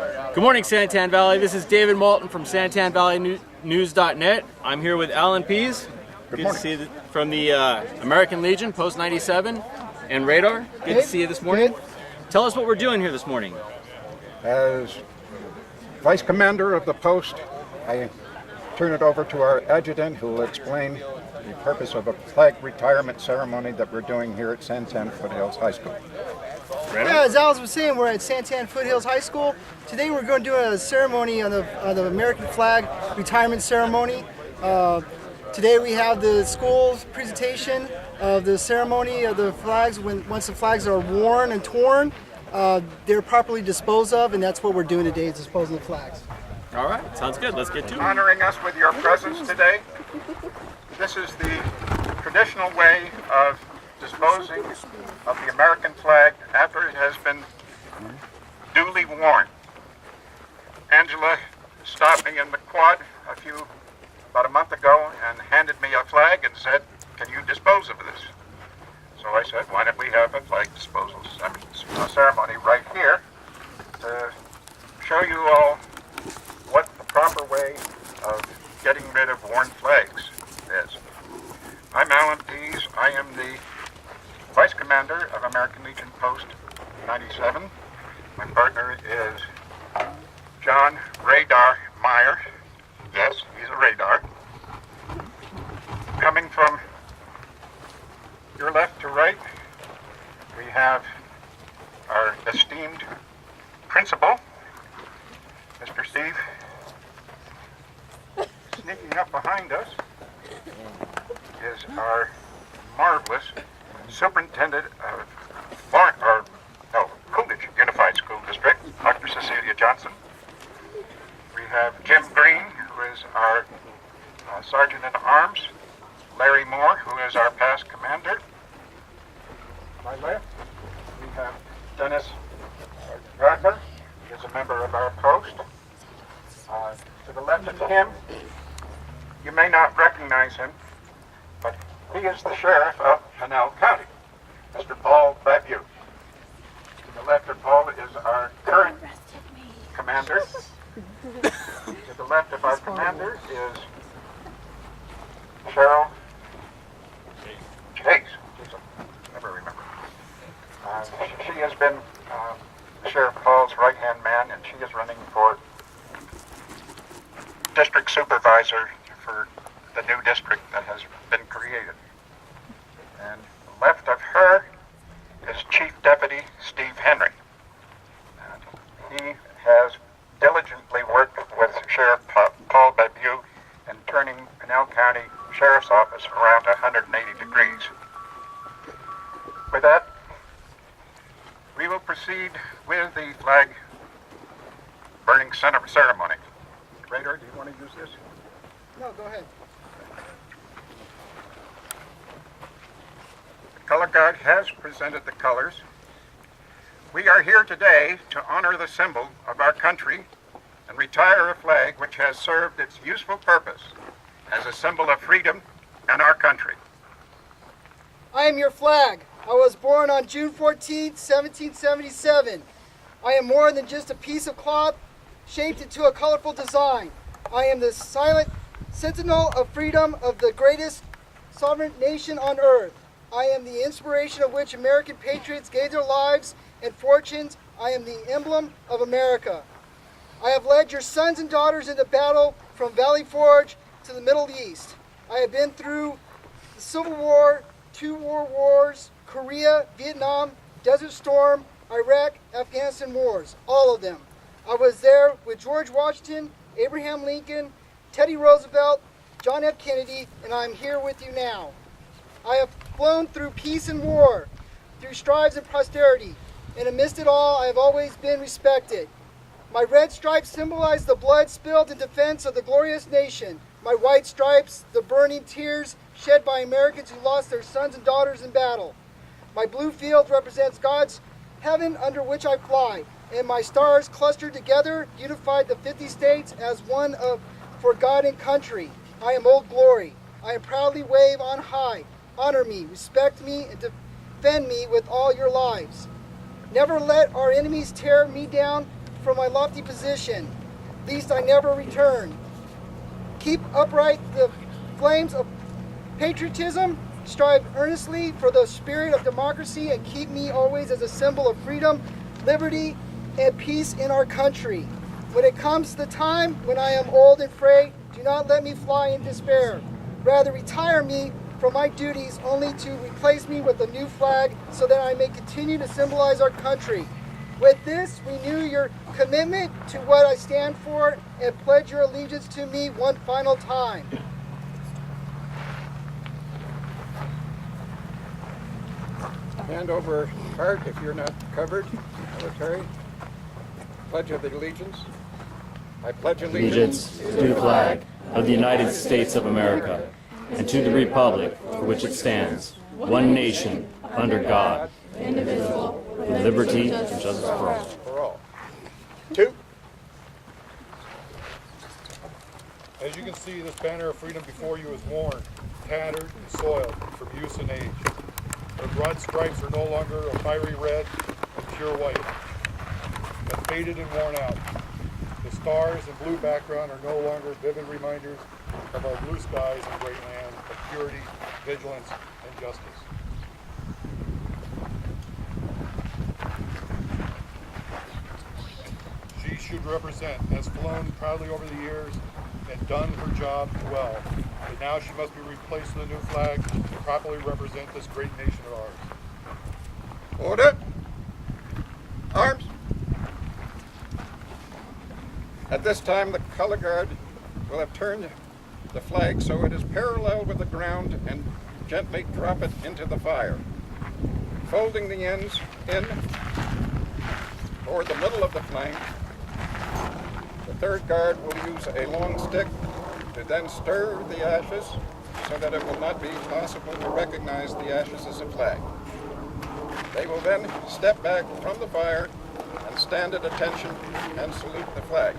Good morning, San Tan Valley. This is David Moulton from SanTanValleyNews.net. I'm here with Alan Pease. Good to see you from the American Legion, Post 97, and Radar. Good to see you this morning. Good. Tell us what we're doing here this morning. As Vice Commander of the post, I turn it over to our adjutant, who will explain the purpose of a flag retirement ceremony that we're doing here at San Tan Foothills High School. Yeah, as Alan was saying, we're at San Tan Foothills High School. Today we're going to do a ceremony on the American flag retirement ceremony. Today we have the school's presentation of the ceremony of the flags. Once the flags are worn and torn, they're properly disposed of, and that's what we're doing today, is disposing of the flags. All right, sounds good. Let's get to it. Honoring us with your presence today. This is the traditional way of disposing of the American flag after it has been duly worn. Angela stopped me in the quad about a month ago and handed me a flag and said, "Can you dispose of this?" So I said, why don't we have a flag disposal ceremony right here to show you all what the proper way of getting rid of worn flags is. I'm Alan Pease. I am the Vice Commander of American Legion Post 97. My partner is John Radar Meyer. Yes, he's a radar. Coming from your left to right, we have our esteemed principal, Mr. Steve. Sneaking up behind us is our marvelous Superintendent of Coolidge Unified School District, Dr. Cecilia Johnson. We have Jim Green, who is our Sergeant in Arms. Larry Moore, who is our past commander. To my left, we have Dennis Gardner, who is a member of our post. To the left of him, you may not recognize him, but he is the sheriff of Pinell County, Mr. Paul Babu. To the left of Paul is our current commander. To the left of our commander is Cheryl Chase. I never remember. She has been Sheriff Paul's right-hand man, and she is running for district supervisor for the new district that has been created. And left of her is Chief Deputy Steve Henry. And he has diligently worked with Sheriff Paul Babu in turning Pinell County Sheriff's Office around 180 degrees. With that, we will proceed with the flag burning ceremony. Radar, do you want to use this? No, go ahead. The Color Guard has presented the colors. We are here today to honor the symbol of our country and retire a flag which has served its useful purpose as a symbol of freedom and our country. I am your flag. I was born on June 14, 1777. I am more than just a piece of cloth shaped into a colorful design. I am the silent sentinel of freedom of the greatest sovereign nation on earth. I am the inspiration of which American patriots gave their lives and fortunes. I am the emblem of America. I have led your sons and daughters into battle from Valley Forge to the Middle East. I have been through the Civil War, 2 world wars, Korea, Vietnam, Desert Storm, Iraq, Afghanistan wars, all of them. I was there with George Washington, Abraham Lincoln, Teddy Roosevelt, John F. Kennedy, and I'm here with you now. I have flown through peace and war, through strives and prosperity, and amidst it all, I have always been respected. My red stripes symbolize the blood spilled in defense of the glorious nation. My white stripes, the burning tears shed by Americans who lost their sons and daughters in battle. My blue field represents God's heaven under which I fly, and my stars clustered together unified the 50 states as one for God and country. I am Old Glory. I am proudly wave on high. Honor me, respect me, and defend me with all your lives. Never let our enemies tear me down. from my lofty position, lest I never return. Keep upright the flames of patriotism, strive earnestly for the spirit of democracy, and keep me always as a symbol of freedom, liberty, and peace in our country. When it comes the time when I am old and frail, do not let me fly in despair. Rather, retire me from my duties only to replace me with a new flag so that I may continue to symbolize our country. With this, renew your commitment to what I stand for and pledge your allegiance to me one final time. Hand over heart if you're not covered, military. Pledge of the allegiance. I pledge Allegiance to the flag of the United States of America and to the republic for which it stands, one nation, under God, indivisible, with liberty and justice for all. For all. Two. As you can see, this banner of freedom before you is worn, tattered, and soiled from use and age. The broad stripes are no longer a fiery red and pure white, but faded and worn out. The stars and blue background are no longer vivid reminders of our blue skies and great land of purity, vigilance, and justice. She should represent, has flown proudly over the years and done her job well. But now she must be replaced with a new flag to properly represent this great nation of ours. Order. Arms. At this time, the color guard will have turned the flag so it is parallel with the ground and gently drop it into the fire. Folding the ends in toward the middle of the flame, the third guard will use a long stick to then stir the ashes so that it will not be possible to recognize the ashes as a flag. They will then step back from the fire and stand at attention and salute the flag.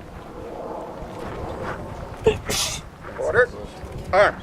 Order. Arms.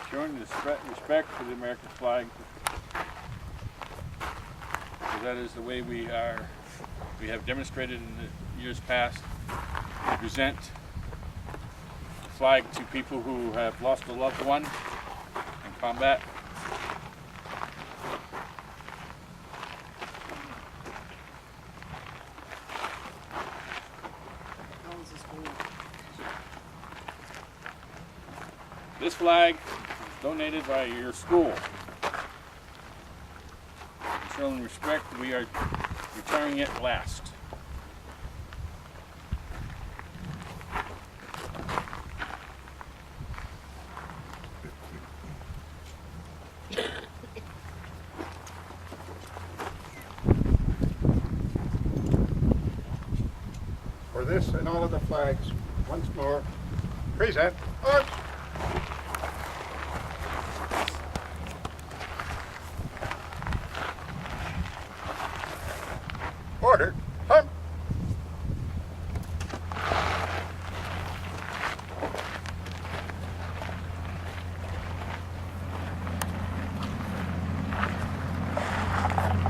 Showing respect for the American flag, because that is the way we are we have demonstrated in the years past to present the flag to people who have lost a loved one in combat. This flag is donated by your school. Showing respect, we are retiring it last. For this and all of the flags, once more, present arms. Order, hunt.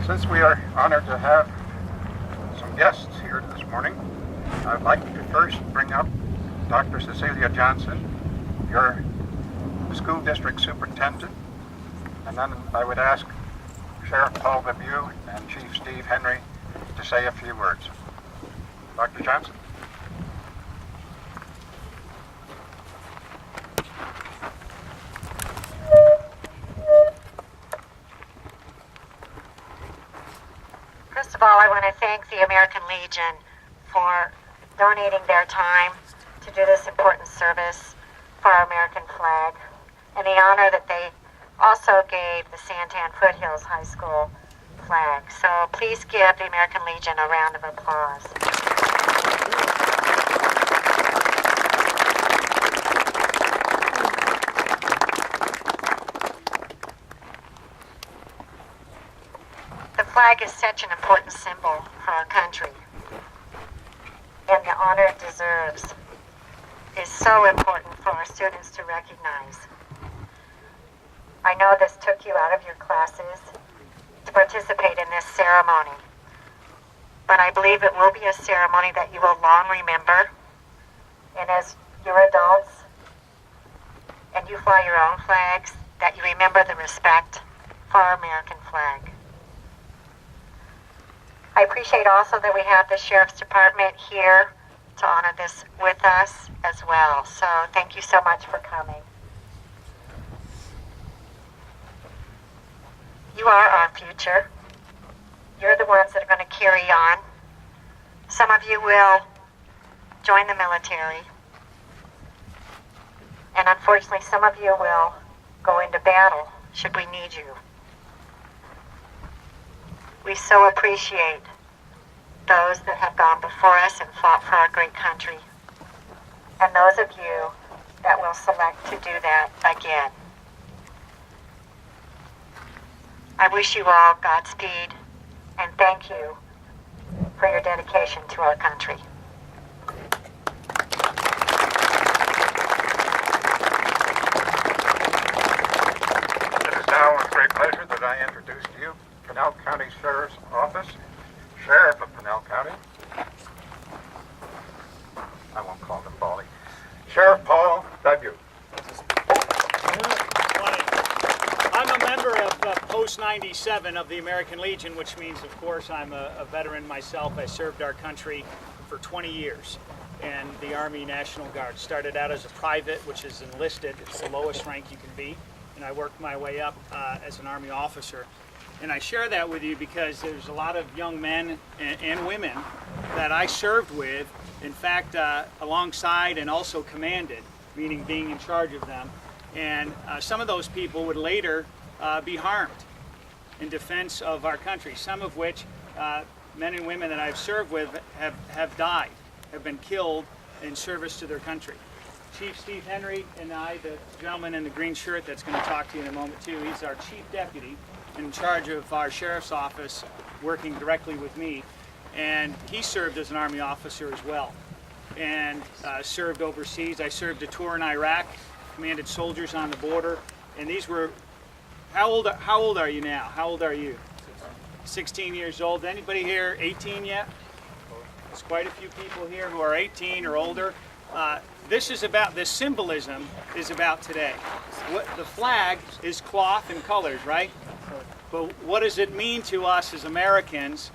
Since we are honored to have some guests here this morning, I'd like to first bring up Dr. Cecilia Johnson, your school district superintendent, and then I would ask Sheriff Paul Bebu and Chief Steve Henry to say a few words. Dr. Johnson. First of all, I want to thank the American Legion for donating their time to do this important service for our American flag, and the honor that they also gave the San Tan Foothills High School flag. So please give the American Legion a round of applause. The flag is such an important symbol for our country, and the honor it deserves is so important for our students to recognize. I know this took you out of your classes to participate in this ceremony, but I believe it will be a ceremony that you will long remember, and as you're adults and you fly your own flags, that you remember the respect for our American flag. I appreciate also that we have the Sheriff's Department here to honor this with us as well. So thank you so much for coming. You are our future. You're the ones that are going to carry on. Some of you will join the military. And unfortunately, some of you will go into battle should we need you. We so appreciate those that have gone before us and fought for our great country, and those of you that will select to do that again. I wish you all Godspeed, and thank you for your dedication to our country. It is now a great pleasure that I introduce to you Pinal County Sheriff's Office, Sheriff of Pinal County. I won't call him Bally. Sheriff Paul W. I'm a member of Post 97 of the American Legion, which means, of course, I'm a veteran myself. I served our country for 20 years in the Army National Guard. Started out as a private, which is enlisted. It's the lowest rank you can be. And I worked my way up as an Army officer. And I share that with you because there's a lot of young men and women that I served with, in fact, alongside and also commanded, meaning being in charge of them. And some of those people would later be harmed in defense of our country, some of which men and women that I've served with have died, have been killed in service to their country. Chief Steve Henry and I, the gentleman in the green shirt that's going to talk to you in a moment too, he's our chief deputy in charge of our sheriff's office, working directly with me, and he served as an Army officer as well, and served overseas. I served a tour in Iraq, commanded soldiers on the border, and these were, how old are you now? How old are you? 16 years old. Anybody here 18 yet? There's quite a few people here who are 18 or older. This symbolism is about today. The flag is cloth and colors, right? But what does it mean to us as Americans?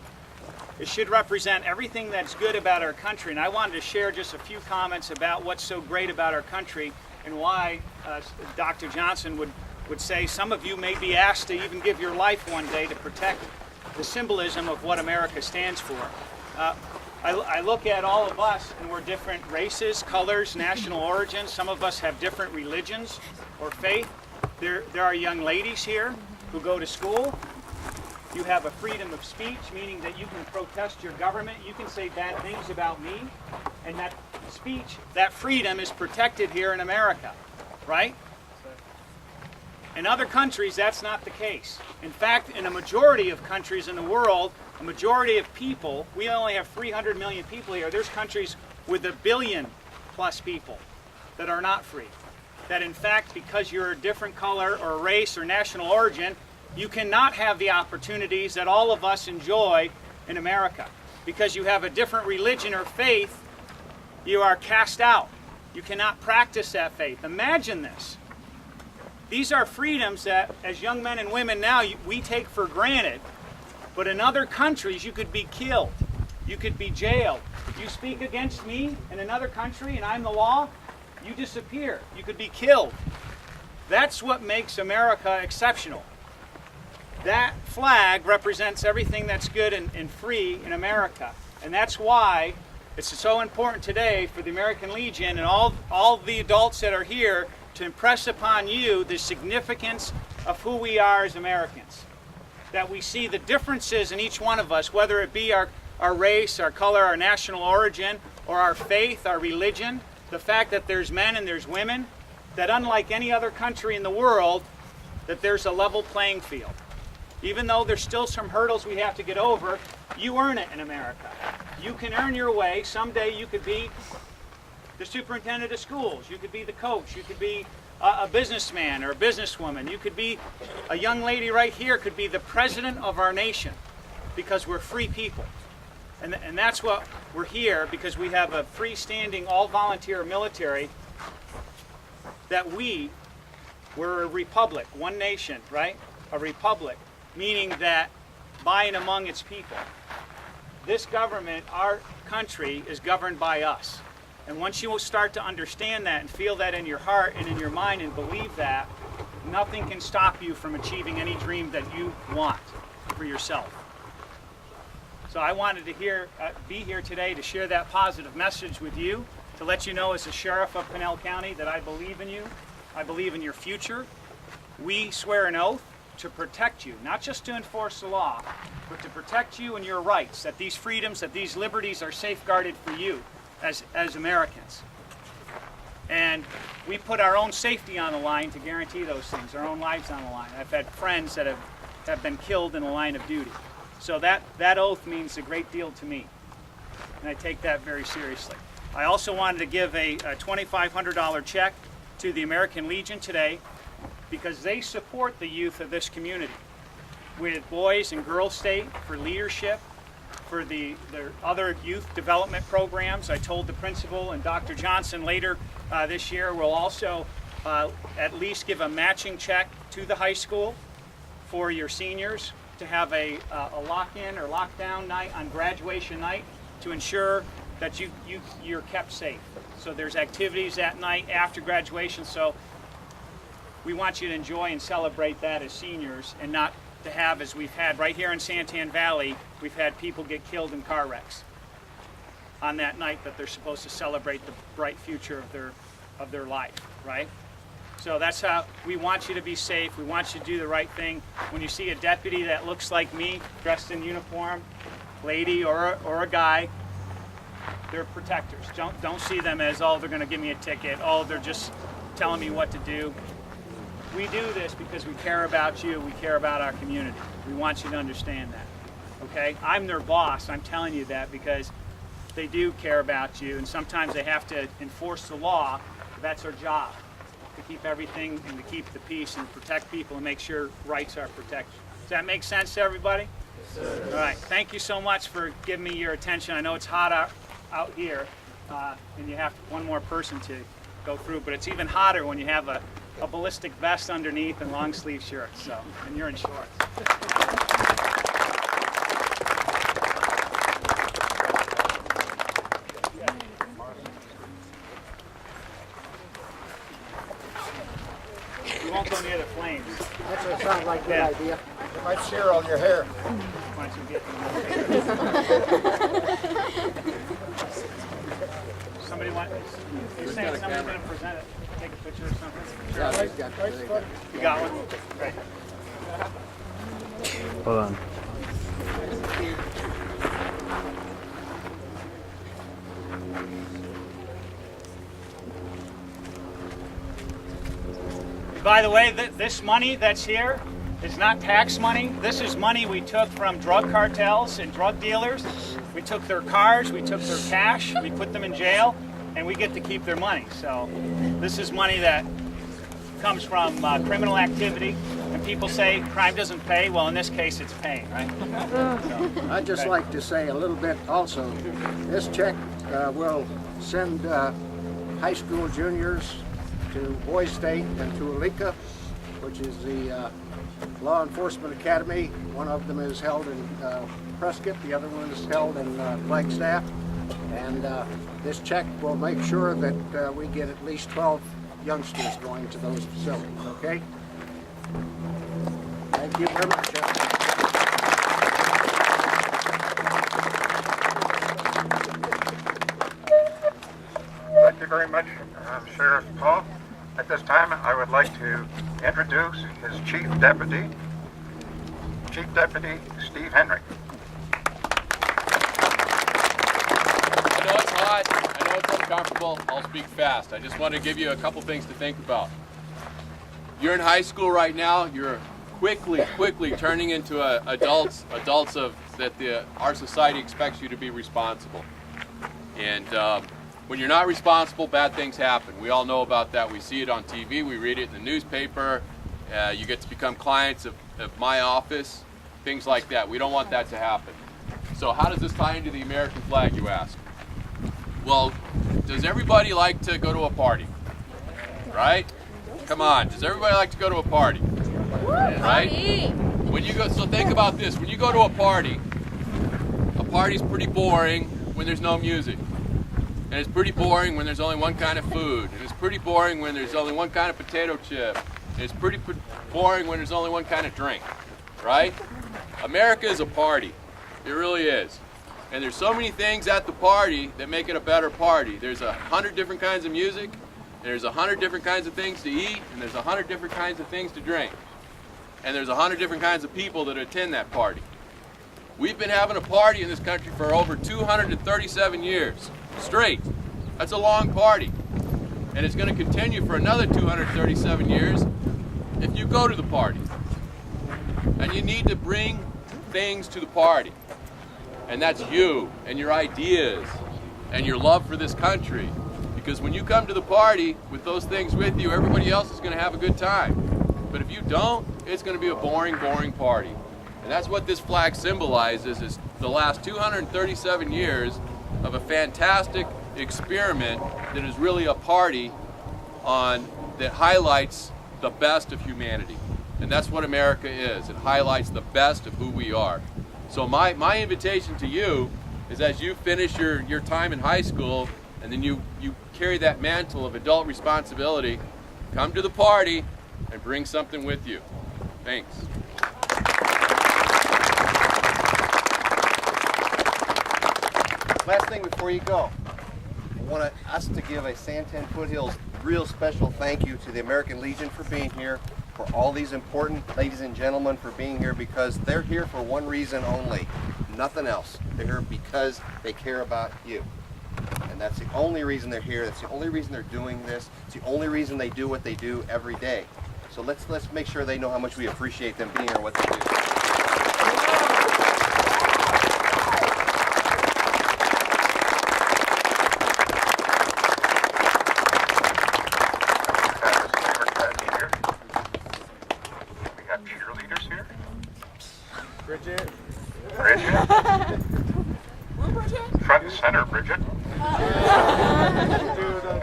It should represent everything that's good about our country. And I wanted to share just a few comments about what's so great about our country and why Dr. Johnson would say some of you may be asked to even give your life one day to protect the symbolism of what America stands for. I look at all of us and we're different races, colors, national origins. Some of us have different religions or faith. There are young ladies here who go to school. You have a freedom of speech, meaning that you can protest your government. You can say bad things about me. And that speech, that freedom is protected here in America, right? In other countries, that's not the case. In fact, in a majority of countries in the world, a majority of people, we only have 300 million people here. There's countries with 1 billion plus people that are not free. That in fact, because you're a different color or race or national origin, you cannot have the opportunities that all of us enjoy in America. Because you have a different religion or faith, you are cast out. You cannot practice that faith. Imagine this. These are freedoms that, as young men and women now, we take for granted. But in other countries, you could be killed. You could be jailed. If you speak against me in another country and I'm the law, you disappear. You could be killed. That's what makes America exceptional. That flag represents everything that's good and free in America. And that's why it's so important today for the American Legion and all the adults that are here to impress upon you the significance of who we are as Americans. That we see the differences in each one of us, whether it be our race, our color, our national origin, or our faith, our religion, the fact that there's men and there's women, that unlike any other country in the world, that there's a level playing field. Even though there's still some hurdles we have to get over, you earn it in America. You can earn your way. Someday you could be the superintendent of schools. You could be the coach. You could be a businessman or a businesswoman. You could be a young lady right here, could be the president of our nation, because we're free people. And that's what we're here, because we have a freestanding, all-volunteer military, that we're a republic, one nation, right? A republic, meaning that by and among its people. This government, our country, is governed by us. And once you start to understand that and feel that in your heart and in your mind and believe that, nothing can stop you from achieving any dream that you want for yourself. So I wanted to be here today to share that positive message with you, to let you know as a sheriff of Pinell County that I believe in you. I believe in your future. We swear an oath to protect you, not just to enforce the law, but to protect you and your rights, that these freedoms, that these liberties are safeguarded for you as Americans. And we put our own safety on the line to guarantee those things, our own lives on the line. I've had friends that have been killed in the line of duty. So that oath means a great deal to me, and I take that very seriously. I also wanted to give a $2,500 check to the American Legion today, because they support the youth of this community with Boys and Girls State for leadership, for their other youth development programs. I told the principal and Dr. Johnson later this year we'll also at least give a matching check to the high school for your seniors to have a lock-in or lockdown night on graduation night to ensure that you're kept safe. So there's activities that night after graduation, so we want you to enjoy and celebrate that as seniors, and not to have, as we've had right here in San Tan Valley, we've had people get killed in car wrecks on that night that they're supposed to celebrate the bright future of their life, right? So that's how we want you to be safe. We want you to do the right thing. When you see a deputy that looks like me, dressed in uniform, lady or a guy, they're protectors. Don't see them as, oh, they're going to give me a ticket. Oh, they're just telling me what to do. We do this because we care about you. We care about our community. We want you to understand that. Okay? I'm their boss. I'm telling you that because they do care about you, and sometimes they have to enforce the law. That's our job, to keep everything and to keep the peace and protect people and make sure rights are protected. Does that make sense to everybody? All right. Thank you so much for giving me your attention. I know it's hot out here, and you have one more person to go through, but it's even hotter when you have a ballistic vest underneath and long sleeve shirts. So, and you're in shorts. You won't go near the flames. That's what sounds like a good idea. You might sear all your hair. Why don't you get somebody want? You're saying somebody's going to present it. Take a picture or something. Sure. You got one. Great. Hold on. By the way, this money that's here is not tax money. This is money we took from drug cartels and drug dealers. We took their cars, we took their cash, we put them in jail, and we get to keep their money. So this is money that comes from criminal activity. And people say crime doesn't pay. Well, in this case, it's paying, right? So, I'd just like to say a little bit also. This check will send high school juniors to Boys State and to Alika, which is the Law Enforcement Academy. One of them is held in Prescott, the other one is held in Flagstaff. And this check will make sure that we get at least 12 youngsters going to those facilities, okay? Thank you very much. Thank you very much, Sheriff Paul. At this time, I would like to introduce his Chief Deputy Steve Henry. I know it's hot, I know it's uncomfortable, I'll speak fast. I just want to give you a couple things to think about. You're in high school right now, you're quickly turning into adults that our society expects you to be responsible. And when you're not responsible, bad things happen. We all know about that. We see it on TV, we read it in the newspaper. You get to become clients of my office, things like that. We don't want that to happen. So how does this tie into the American flag, you ask? Well, does everybody like to go to a party? Right? Come on, does everybody like to go to a party? Right? When you go, so think about this. When you go to a party's pretty boring when there's no music. And it's pretty boring when there's only one kind of food. And it's pretty boring when there's only one kind of potato chip. And it's pretty boring when there's only one kind of drink. Right? America is a party. It really is. And there's so many things at the party that make it a better party. There's 100 different kinds of music. There's 100 different kinds of things to eat. And there's 100 different kinds of things to drink. And there's 100 different kinds of people that attend that party. We've been having a party in this country for over 237 years straight. That's a long party. And it's going to continue for another 237 years if you go to the party. And you need to bring things to the party. And that's you and your ideas and your love for this country. Because when you come to the party with those things with you, everybody else is going to have a good time. But if you don't, it's going to be a boring party. And that's what this flag symbolizes, is the last 237 years of a fantastic experiment that is really a party that highlights the best of humanity. And that's what America is. It highlights the best of who we are. So my invitation to you is, as you finish your time in high school and then you carry that mantle of adult responsibility, come to the party and bring something with you. Thanks. Last thing before you go, I want us to give a San Tan Foothills real special thank you to the American Legion for being here, for all these important ladies and gentlemen for being here, because they're here for one reason only, nothing else. They're here because they care about you. And that's the only reason they're here. That's the only reason they're doing this. It's the only reason they do what they do every day. So let's make sure they know how much we appreciate them being here and what they do. We got cheerleaders here. Bridget. center, Bridget.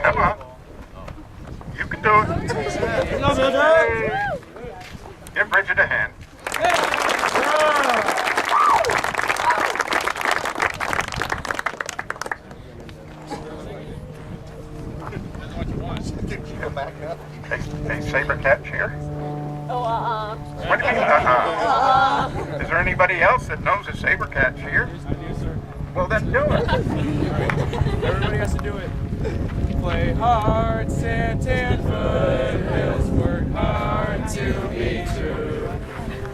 Come on. You can do it. Give Bridget a hand. Hey, Saber Cat cheer? What do you mean, Is there anybody else that knows a Saber Cat cheer? Well, then do it. Everybody has to do it. Play hard, San Tan Foothills, work hard to be true.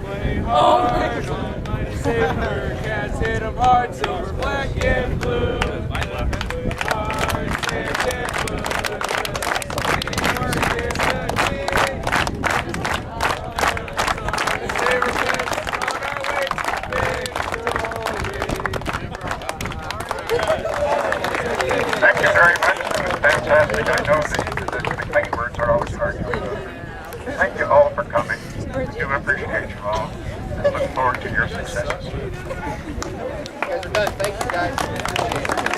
Play hard, online saber cats hit 'em hard, silver, black, and blue. Play hard, San Tan Foothills, work is the key. Saber cats on our way to Thank you very much. It was fantastic. I know that the McLean words are always hard to do. Thank you all for coming. Do appreciate you all. And look forward to your successes. You guys are done. Thank you, guys.